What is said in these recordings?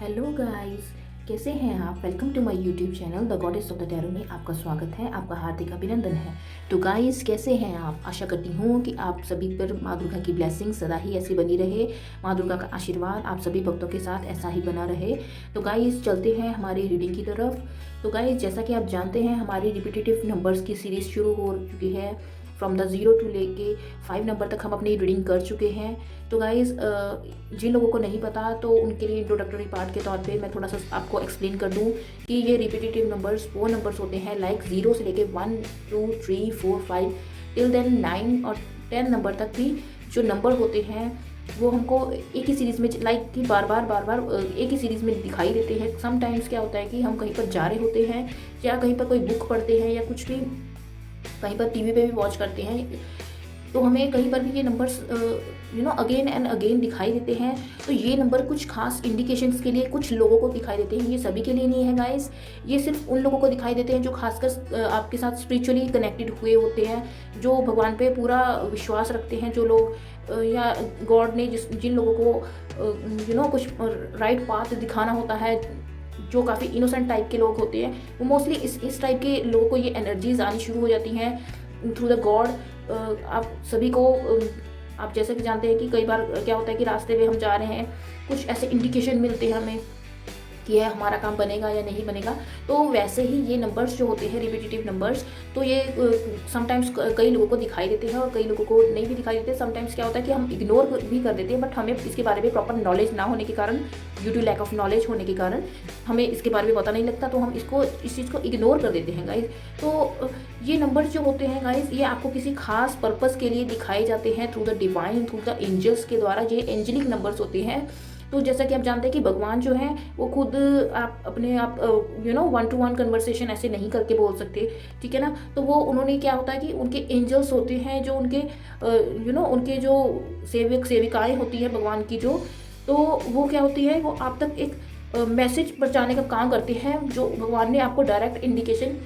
Hello guys, कैसे हैं आप। Welcome to my YouTube channel the goddess of the tarot में आपका स्वागत है, आपका हार्दिक अभिनंदन है। तो गाइस, कैसे हैं आप। आशा करती हूँ कि आप सभी पर माँ दुर्गा की ब्लेसिंग सदा ही ऐसी बनी रहे। माँ दुर्गा का आशीर्वाद आप सभी भक्तों के साथ ऐसा ही बना रहे। तो गाइस, चलते हैं हमारी रीडिंग की तरफ। तो गाइस, जैसा कि आप जानते हैं, हमारी रिपीटेटिव नंबर्स की सीरीज़ शुरू हो चुकी है। फ्रॉम द 0 टू लेके 5 नंबर तक हम अपनी रीडिंग कर चुके हैं। तो गाइज़, जिन लोगों को नहीं पता तो उनके लिए इंट्रोडक्टरी पार्ट के तौर पे मैं थोड़ा सा आपको एक्सप्लेन कर दूं कि ये रिपीटेटिव नंबर्स वो नंबर्स होते हैं लाइक 0 से लेके 1 2 3 4 5 टिल देन 9 और 10 नंबर तक भी जो नंबर होते हैं वो हमको एक ही सीरीज़ में लाइक कि बार बार एक ही सीरीज़ में दिखाई देते हैं। समटाइम्स क्या होता है कि हम कहीं पर जा रहे होते हैं या कहीं पर कोई बुक पढ़ते हैं या कुछ भी कहीं पर टीवी पे भी वॉच करते हैं, तो हमें कहीं पर भी ये नंबर्स अगेन एंड अगेन दिखाई देते हैं। तो ये नंबर कुछ खास इंडिकेशंस के लिए कुछ लोगों को दिखाई देते हैं, ये सभी के लिए नहीं है गाइस। ये सिर्फ उन लोगों को दिखाई देते हैं जो खासकर आपके साथ स्पिरिचुअली कनेक्टेड हुए होते हैं, जो भगवान पे पूरा विश्वास रखते हैं, जो लोग या गॉड ने जिन लोगों को कुछ राइट पाथ दिखाना होता है, जो काफ़ी इनोसेंट टाइप के लोग होते हैं, वो मोस्टली इस टाइप के लोगों को ये एनर्जीज आनी शुरू हो जाती हैं थ्रू द गॉड। आप सभी को आप जैसे कि जानते हैं कि कई बार क्या होता है कि रास्ते में हम जा रहे हैं, कुछ ऐसे इंडिकेशन मिलते हैं हमें कि यह हमारा काम बनेगा या नहीं बनेगा। तो वैसे ही ये नंबर्स जो होते हैं रिपीटेटिव नंबर्स, तो ये समटाइम्स कई लोगों को दिखाई देते हैं और कई लोगों को नहीं भी दिखाई देते। समटाइम्स क्या होता है कि हम इग्नोर भी कर देते हैं, बट हमें इसके बारे में प्रॉपर नॉलेज ना होने के कारण, due to lack of knowledge होने के कारण हमें इसके बारे में पता नहीं लगता, तो हम इस चीज़ को इग्नोर कर देते हैं गाइज। तो ये नंबर्स जो होते हैं गाइज, ये आपको किसी खास पर्पज़ के लिए दिखाए जाते हैं through the divine, through the angels के द्वारा। ये एंजलिक नंबर्स होते हैं। तो जैसा कि आप जानते हैं कि भगवान जो है वो खुद आप 1-to-1 कन्वर्सेशन ऐसे नहीं करके बोल सकते, ठीक है ना। तो वो उन्होंने क्या होता है कि उनके एंजल्स होते हैं, जो उनके उनके जो सेवक सेविकाएं होती हैं भगवान की, जो तो वो क्या होती है, वो आप तक एक मैसेज पहुंचाने का काम करते हैं, जो भगवान ने आपको डायरेक्ट इंडिकेशन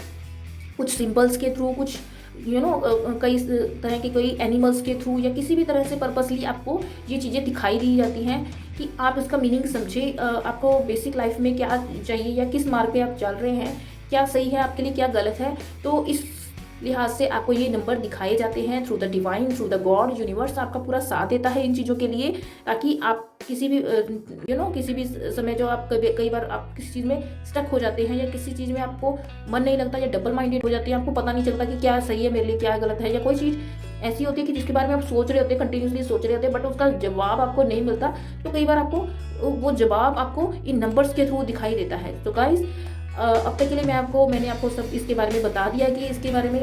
कुछ सिंबल्स के थ्रू, कुछ कई तरह के कोई एनिमल्स के थ्रू या किसी भी तरह से पर्पसली आपको ये चीज़ें दिखाई दी जाती हैं कि आप इसका मीनिंग समझें। आपको बेसिक लाइफ में क्या चाहिए या किस मार्ग पे आप चल रहे हैं, क्या सही है आपके लिए, क्या गलत है। तो इस लिहाज से आपको ये नंबर दिखाए जाते हैं through the divine, through the God. Universe आपका पूरा साथ देता है इन चीज़ों के लिए, ताकि आप किसी भी किसी भी समय जो आप कई बार आप किसी चीज़ में स्टक हो जाते हैं या किसी चीज़ में आपको मन नहीं लगता या डबल माइंडेड हो जाती है, आपको पता नहीं चलता कि क्या सही है मेरे लिए, क्या गलत है, या कोई चीज़ ऐसी होती है कि जिसके बारे में आप सोच रहे होते हैं, कंटिन्यूसली सोच रहे होते हैं, बट उसका जवाब आपको नहीं मिलता। तो कई बार आपको वो जवाब आपको इन नंबर्स के थ्रू दिखाई देता है। तो गाइज, अब तक के लिए मैंने आपको सब इसके बारे में बता दिया कि इसके बारे में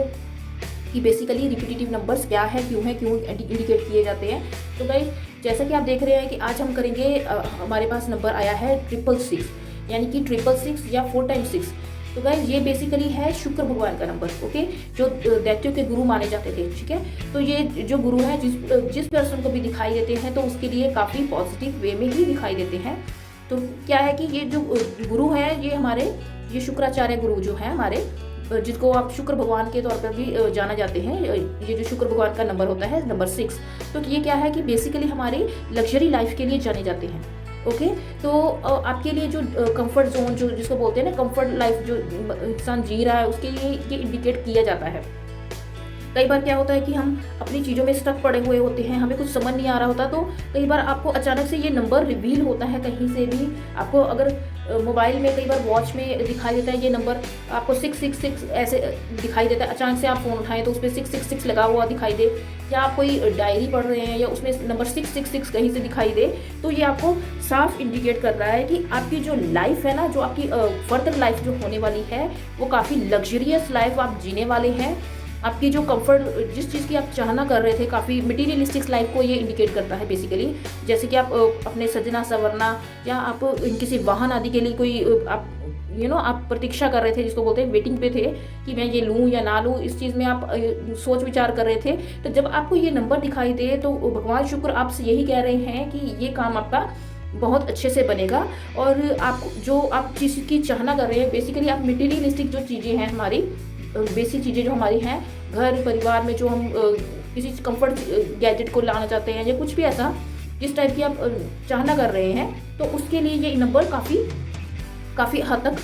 कि बेसिकली रिपीटेटिव नंबर्स क्या है, क्यों इंडिकेट किए जाते हैं। तो गाइस, जैसा कि आप देख रहे हैं कि आज हम करेंगे, हमारे पास नंबर आया है 666, यानी कि 666 या 4 टाइम्स 6। तो गाइस, ये बेसिकली है शुक्र भगवान का नंबर, ओके, जो दैत्यों के गुरु माने जाते थे, ठीक है। तो ये जो गुरु है, जिस पर्सन को भी दिखाई देते हैं तो उसके लिए काफ़ी पॉजिटिव वे में ही दिखाई देते हैं। तो क्या है कि ये जो गुरु है, ये शुक्राचार्य गुरु जो है हमारे, जिसको आप शुक्र भगवान के तौर पर भी जाना जाते हैं, ये जो शुक्र भगवान का नंबर होता है नंबर 6। तो ये क्या है कि बेसिकली हमारी लग्जरी लाइफ के लिए जाने जाते हैं, ओके। तो आपके लिए जो कंफर्ट जोन, जो जिसको बोलते हैं ना कंफर्ट लाइफ, जो इंसान जी रहा है, उसके लिए ये इंडिकेट किया जाता है। कई बार क्या होता है कि हम अपनी चीज़ों में स्टक पड़े हुए होते हैं, हमें कुछ समझ नहीं आ रहा होता, तो कई बार आपको अचानक से ये नंबर रिवील होता है कहीं से भी। आपको अगर मोबाइल में कई बार वॉच में दिखाई देता है ये नंबर, आपको 666 ऐसे दिखाई देता है। अचानक से आप फ़ोन उठाएं तो उस पर 666 लगा हुआ दिखाई दे, या आप कोई डायरी पढ़ रहे हैं या उसमें नंबर 666 कहीं से दिखाई दे, तो ये आपको साफ इंडिकेट कर रहा है कि आपकी जो लाइफ है ना, जो आपकी फर्दर लाइफ जो होने वाली है, वो काफ़ी लग्जरियस लाइफ आप जीने वाले हैं। आपकी जो कंफर्ट, जिस चीज़ की आप चाहना कर रहे थे, काफ़ी मटीरियलिस्टिक लाइफ को ये इंडिकेट करता है बेसिकली। जैसे कि आप अपने सजना संवरना, या आप किसी वाहन आदि के लिए कोई आप आप प्रतीक्षा कर रहे थे, जिसको बोलते हैं वेटिंग पे थे कि मैं ये लूँ या ना लूँ, इस चीज़ में आप सोच विचार कर रहे थे। तो जब आपको ये नंबर दिखाई दे तो भगवान शुक्र आपसे यही कह रहे हैं कि ये काम आपका बहुत अच्छे से बनेगा। और आप जिस चीज़ की चाहना कर रहे हैं, बेसिकली आप मटीरियलिस्टिक जो चीज़ें हैं, हमारी बेसिक चीज़ें जो हमारी हैं, घर परिवार में जो हम किसी कंफर्ट गैजेट को लाना चाहते हैं या कुछ भी ऐसा जिस टाइप की आप चाहना कर रहे हैं, तो उसके लिए ये नंबर काफ़ी हद तक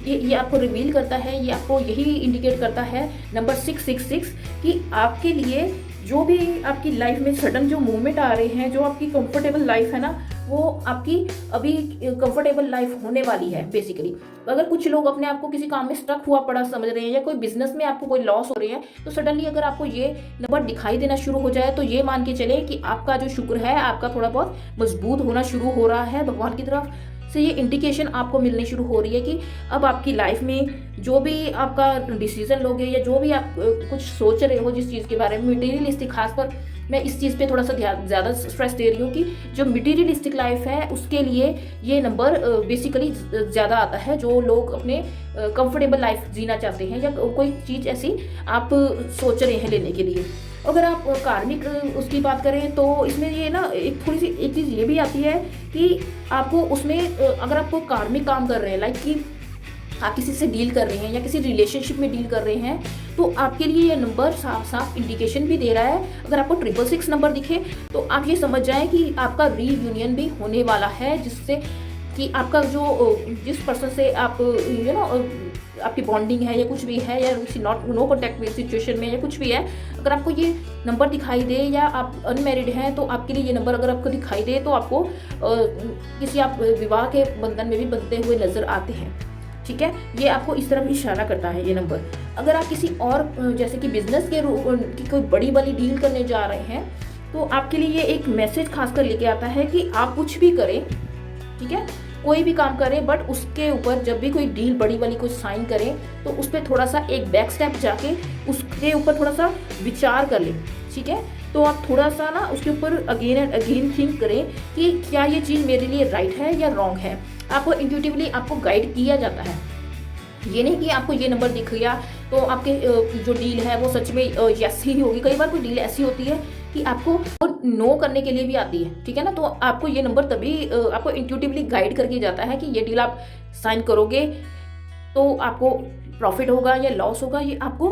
ये आपको रिवील करता है, ये आपको यही इंडिकेट करता है नंबर 666 कि आपके लिए जो भी आपकी लाइफ में सडन जो मूवमेंट आ रहे हैं, जो आपकी कंफर्टेबल लाइफ है ना, वो आपकी अभी कंफर्टेबल लाइफ होने वाली है बेसिकली। अगर कुछ लोग अपने आप को किसी काम में स्टक हुआ पड़ा समझ रहे हैं, या कोई बिजनेस में आपको कोई लॉस हो रही है, तो सडनली अगर आपको ये नंबर दिखाई देना शुरू हो जाए, तो ये मान के चले कि आपका जो शुक्र है आपका थोड़ा बहुत मजबूत होना शुरू हो रहा है भगवान की तरफ से। ये इंडिकेशन आपको मिलनी शुरू हो रही है कि अब आपकी लाइफ में जो भी आपका डिसीजन लोगे, या जो भी आप कुछ सोच रहे हो जिस चीज़ के बारे में, मटेरियलिस्टिक, खासकर मैं इस चीज़ पे थोड़ा सा ज़्यादा स्ट्रेस दे रही हूँ कि जो मटेरियलिस्टिक लाइफ है उसके लिए ये नंबर बेसिकली ज़्यादा आता है। जो लोग अपने कंफर्टेबल लाइफ जीना चाहते हैं, या कोई चीज़ ऐसी आप सोच रहे हैं लेने के लिए। अगर आप कार्मिक उसकी बात करें, तो इसमें ये ना एक थोड़ी सी एक चीज़ ये भी आती है कि आपको उसमें अगर आप कार्मिक काम कर रहे हैं, लाइक कि आप किसी से डील कर रहे हैं या किसी रिलेशनशिप में डील कर रहे हैं, तो आपके लिए ये नंबर साफ साफ इंडिकेशन भी दे रहा है। अगर आपको 666 नंबर दिखे, तो आप ये समझ जाएं कि आपका रीयूनियन भी होने वाला है, जिससे कि आपका जो जिस पर्सन से आप आपकी बॉन्डिंग है या कुछ भी है, या किसी नो कॉन्टैक्ट में सिचुएशन में या कुछ भी है, अगर आपको ये नंबर दिखाई दे, या आप अनमैरिड हैं, तो आपके लिए ये नंबर अगर आपको दिखाई दे, तो आपको किसी आप विवाह के बंधन में भी बंधते हुए नजर आते हैं। ठीक है, ये आपको इस तरफ इशारा करता है ये नंबर। अगर आप किसी और जैसे कि बिजनेस की कोई बड़ी वाली डील करने जा रहे हैं, तो आपके लिए ये एक मैसेज खासकर लेके आता है कि आप कुछ भी करें, ठीक है, कोई भी काम करें, बट उसके ऊपर जब भी कोई डील बड़ी वाली कोई साइन करें, तो उस पर थोड़ा सा एक बैक स्टेप जाके उसके ऊपर थोड़ा सा विचार कर लें। ठीक है, तो आप थोड़ा सा ना उसके ऊपर अगेन एंड अगेन थिंक करें कि क्या ये चीज़ मेरे लिए राइट है या रॉन्ग है। आपको इंट्यूटिवली आपको गाइड किया जाता है। ये नहीं कि आपको ये नंबर दिख गया तो आपके जो डील है वो सच में यस ही होगी। कई बार कोई डील ऐसी होती है कि आपको नो करने के लिए भी आती है, ठीक है ना, तो आपको ये नंबर तभी आपको इंट्यूटिवली गाइड करके जाता है कि ये डील आप साइन करोगे तो आपको प्रॉफिट होगा या लॉस होगा। ये आपको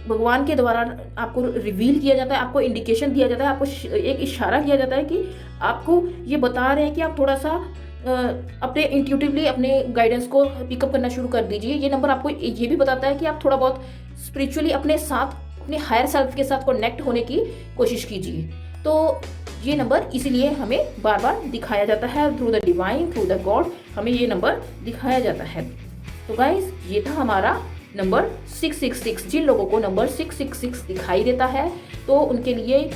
भगवान के द्वारा आपको रिवील किया जाता है, आपको इंडिकेशन दिया जाता है, आपको एक इशारा किया जाता है कि आपको ये बता रहे हैं कि आप थोड़ा सा अपने इंट्यूटिवली अपने गाइडेंस को पिकअप करना शुरू कर दीजिए। ये नंबर आपको ये भी बताता है कि आप थोड़ा बहुत स्पिरिचुअली अपने साथ, अपने हायर सेल्फ के साथ कनेक्ट होने की कोशिश कीजिए। तो ये नंबर इसीलिए हमें बार बार दिखाया जाता है, through the divine, through the God हमें ये नंबर दिखाया जाता है। तो गाइस, ये था हमारा नंबर 666। जिन लोगों को नंबर 666 दिखाई देता है, तो उनके लिए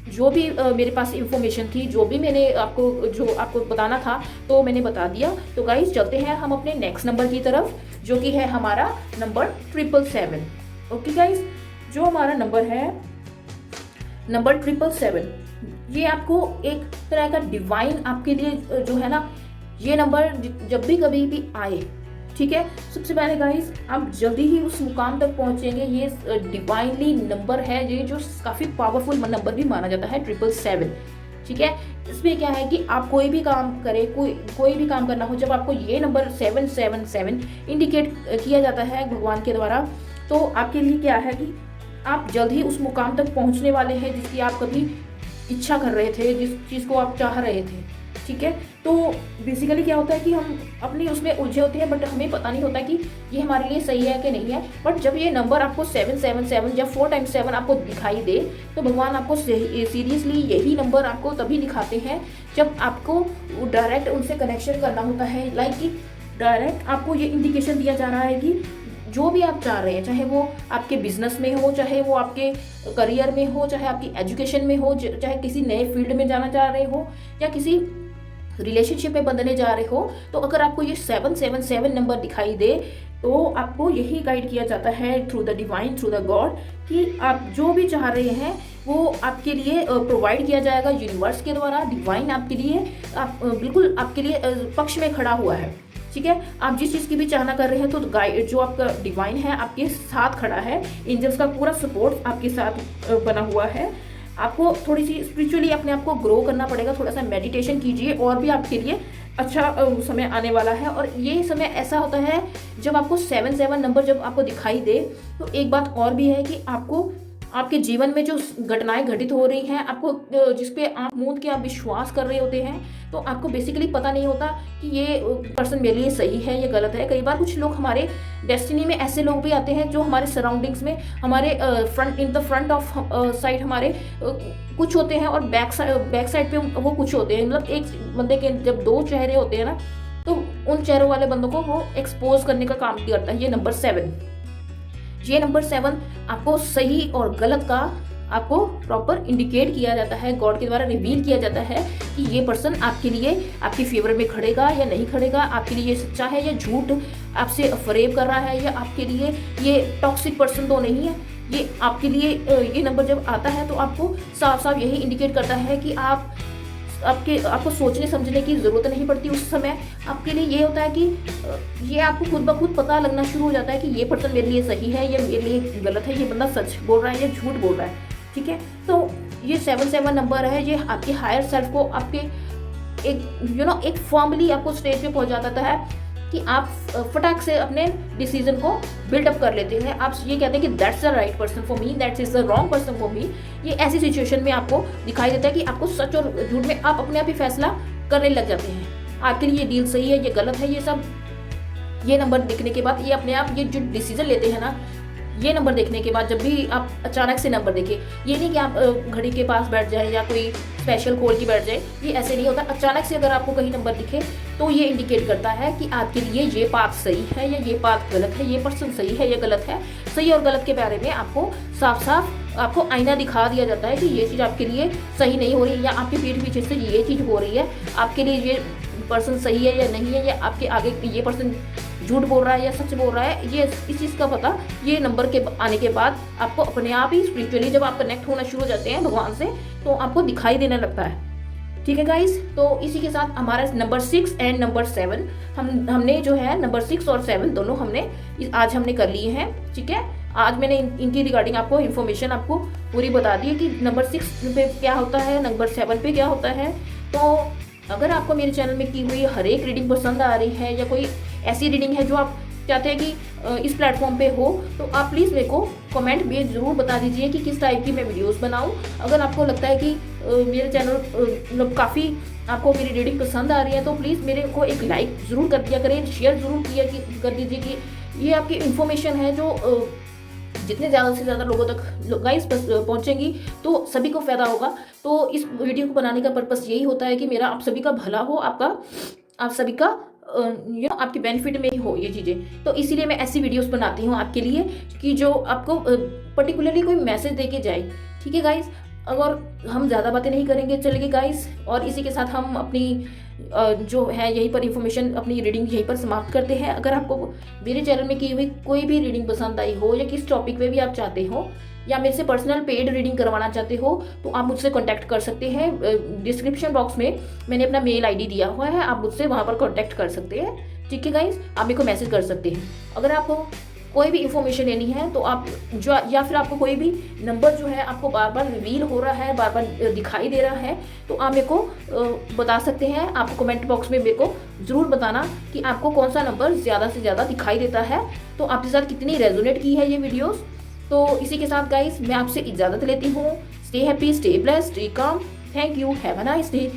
जो भी मेरे पास इंफॉर्मेशन थी, जो भी मैंने आपको बताना था, तो मैंने बता दिया। तो गाइस, चलते हैं हम अपने नेक्स्ट नंबर की तरफ, जो कि है हमारा नंबर 777। ओके गाइस, जो हमारा नंबर है नंबर 777, ये आपको एक तरह का डिवाइन आपके लिए जो है ना, ये नंबर जब भी कभी भी आए, ठीक है, सबसे पहले गाइस आप जल्दी ही उस मुकाम तक पहुंचेंगे। ये डिवाइनली नंबर है, ये जो काफ़ी पावरफुल नंबर भी माना जाता है 777। ठीक है, इसमें क्या है कि आप कोई भी काम करें, कोई भी काम करना हो, जब आपको ये नंबर 777 इंडिकेट किया जाता है भगवान के द्वारा, तो आपके लिए क्या है कि आप जल्द ही उस मुकाम तक पहुंचने वाले हैं जिसकी आप कभी इच्छा कर रहे थे, जिस चीज़ को आप चाह रहे थे। ठीक है, तो बेसिकली क्या होता है कि हम अपनी उसमें उलझे होते हैं, बट हमें पता नहीं होता कि ये हमारे लिए सही है कि नहीं है। बट जब ये नंबर आपको 777 या 4 × 7 आपको दिखाई दे, तो भगवान आपको सीरियसली यही नंबर आपको तभी दिखाते हैं जब आपको डायरेक्ट उनसे कनेक्शन करना होता है। लाइक कि डायरेक्ट आपको ये इंडिकेशन दिया जा रहा है कि जो भी आप चाह रहे हैं, चाहे वो आपके बिजनेस में हो, चाहे वो आपके करियर में हो, चाहे आपकी एजुकेशन में हो, चाहे किसी नए फील्ड में जाना चाह रहे हो, या किसी रिलेशनशिप में बंधने जा रहे हो, तो अगर आपको ये 777 नंबर दिखाई दे, तो आपको यही गाइड किया जाता है through the divine, through the God, कि आप जो भी चाह रहे हैं वो आपके लिए प्रोवाइड किया जाएगा यूनिवर्स के द्वारा। डिवाइन आपके लिए बिल्कुल आपके लिए पक्ष में खड़ा हुआ है। ठीक है, आप जिस चीज़ की भी चाहना कर रहे हैं, तो गाइड जो आपका डिवाइन है आपके साथ खड़ा है। एंजल्स का पूरा सपोर्ट आपके साथ बना हुआ है। आपको थोड़ी सी स्पिरिचुअली अपने आप को ग्रो करना पड़ेगा, थोड़ा सा मेडिटेशन कीजिए, और भी आपके लिए अच्छा समय आने वाला है। और ये समय ऐसा होता है जब आपको 77 नंबर जब आपको दिखाई दे, तो एक बात और भी है कि आपको आपके जीवन में जो घटनाएं घटित हो रही हैं, आपको जिस पे आप मूंद के आप विश्वास कर रहे होते हैं, तो आपको बेसिकली पता नहीं होता कि ये पर्सन मेरे लिए सही है या गलत है। कई बार कुछ लोग हमारे डेस्टिनी में ऐसे लोग भी आते हैं जो हमारे सराउंडिंग्स में, हमारे फ्रंट ऑफ साइड हमारे कुछ होते हैं, और बैक साइड पे वो कुछ होते हैं। मतलब एक बंदे के जब दो चेहरे होते हैं ना, तो उन चेहरों वाले बंदों को वो एक्सपोज करने का काम करता है ये नंबर 7। ये नंबर 7 आपको सही और गलत का आपको प्रॉपर इंडिकेट किया जाता है, गॉड के द्वारा रिवील किया जाता है कि ये पर्सन आपके लिए आपकी फेवर में खड़ेगा या नहीं खड़ेगा, आपके लिए ये सच्चा है या झूठ आपसे फरेब कर रहा है, या आपके लिए ये टॉक्सिक पर्सन तो नहीं है। ये आपके लिए ये नंबर जब आता है तो आपको साफ साफ यही इंडिकेट करता है कि आपको सोचने समझने की ज़रूरत नहीं पड़ती। उस समय आपके लिए ये होता है कि ये आपको खुद ब खुद पता लगना शुरू हो जाता है कि ये पर्सन मेरे लिए सही है या मेरे लिए गलत है, ये बंदा सच बोल रहा है या झूठ बोल रहा है। ठीक है, तो ये 7 नंबर है, ये आपके हायर सेल्फ को आपके एक फॉर्मली आपको स्टेज पे पहुंचा देता है कि आप फटाक से अपने डिसीजन को बिल्डअप कर लेते हैं। आप ये कहते हैं कि that's the right person for me, that's is the wrong person for me. ये ऐसी सिचुएशन में आपको दिखाई देता है कि आपको सच और झूठ में आप अपने आप ही फैसला करने लग जाते हैं। आपके लिए ये डील सही है, ये गलत है, ये सब ये नंबर दिखने के बाद ये अपने आप ये जो डिसीजन लेते हैं ना, ये नंबर देखने के बाद जब भी आप अचानक से नंबर देखें, ये नहीं कि आप घड़ी के पास बैठ जाए या कोई स्पेशल खोल के बैठ जाए, ये ऐसे नहीं होता। अचानक से अगर आपको कहीं नंबर दिखे तो ये इंडिकेट करता है कि आपके लिए ये बात सही है या ये बात गलत है, ये पर्सन सही है या गलत है। सही और गलत के बारे में आपको साफ साफ आपको आईना दिखा दिया जाता है कि ये चीज़ आपके लिए सही नहीं हो रही, या आपके पीठ पीछे से ये चीज़ हो रही है, आपके लिए ये पर्सन सही है या नहीं है, या आपके आगे ये पर्सन झूठ बोल रहा है या सच बोल रहा है। ये इस चीज़ का पता ये नंबर के आने के बाद आपको अपने आप ही स्पिरिचुअली जब आप कनेक्ट होना शुरू हो जाते हैं भगवान से, तो आपको दिखाई देने लगता है। ठीक है गाइस, तो इसी के साथ हमारा नंबर 6 एंड नंबर 7 हमने जो है नंबर 6 और 7 दोनों आज हमने कर लिए हैं। ठीक है, आज मैंने इनकी रिगार्डिंग आपको इन्फॉर्मेशन आपको पूरी बता दी है कि नंबर 6 पे क्या होता है, नंबर 7 पे क्या होता है। तो अगर आपको मेरे चैनल में की हुई हर एक रीडिंग पसंद आ रही है, या कोई ऐसी रीडिंग है जो आप चाहते हैं कि इस प्लेटफॉर्म पे हो, तो आप प्लीज़ मेरे को कमेंट में ज़रूर बता दीजिए कि किस टाइप की मैं वीडियोस बनाऊं। अगर आपको लगता है कि मेरे चैनल मतलब काफ़ी आपको मेरी रीडिंग पसंद आ रही है, तो प्लीज़ मेरे को एक लाइक ज़रूर कर दिया करें, शेयर ज़रूर कर दीजिए कि ये आपकी इन्फॉर्मेशन है जो जितने ज़्यादा से ज़्यादा लोगों तक गाइस पहुँचेंगी तो सभी को फ़ायदा होगा। तो इस वीडियो को बनाने का पर्पस यही होता है कि मेरा आप सभी का भला हो, आप सभी का आपके बेनिफिट में ही हो ये चीज़ें। तो इसीलिए मैं ऐसी वीडियोस बनाती हूँ आपके लिए कि जो आपको पर्टिकुलरली कोई मैसेज दे के जाए। ठीक है गाइस, अगर हम ज़्यादा बातें नहीं करेंगे चलेंगे गाइस, और इसी के साथ हम अपनी जो है यहीं पर इंफॉर्मेशन अपनी रीडिंग यहीं पर समाप्त करते हैं। अगर आपको मेरे चैनल में की हुई कोई भी रीडिंग पसंद आई हो, या किस टॉपिक पे भी आप चाहते हो, या मेरे से पर्सनल पेड रीडिंग करवाना चाहते हो, तो आप मुझसे कांटेक्ट कर सकते हैं। डिस्क्रिप्शन बॉक्स में मैंने अपना मेल आईडी दिया हुआ है, आप मुझसे वहाँ पर कांटेक्ट कर सकते हैं। ठीक है गाइस, आप मेरे को मैसेज कर सकते हैं। अगर आपको कोई भी इंफॉर्मेशन लेनी है तो आप या फिर आपको कोई भी नंबर जो है आपको बार बार रिवील हो रहा है, बार बार दिखाई दे रहा है, तो आप मेरे को बता सकते हैं। आपको कमेंट बॉक्स में मेरे को ज़रूर बताना कि आपको कौन सा नंबर ज़्यादा से ज़्यादा दिखाई देता है, तो आपके साथ कितनी रेजोनेट की है ये वीडियोज़। तो इसी के साथ गाइस मैं आपसे इजाज़त लेती हूँ। Stay happy, stay blessed, stay calm. Thank you, have a nice day.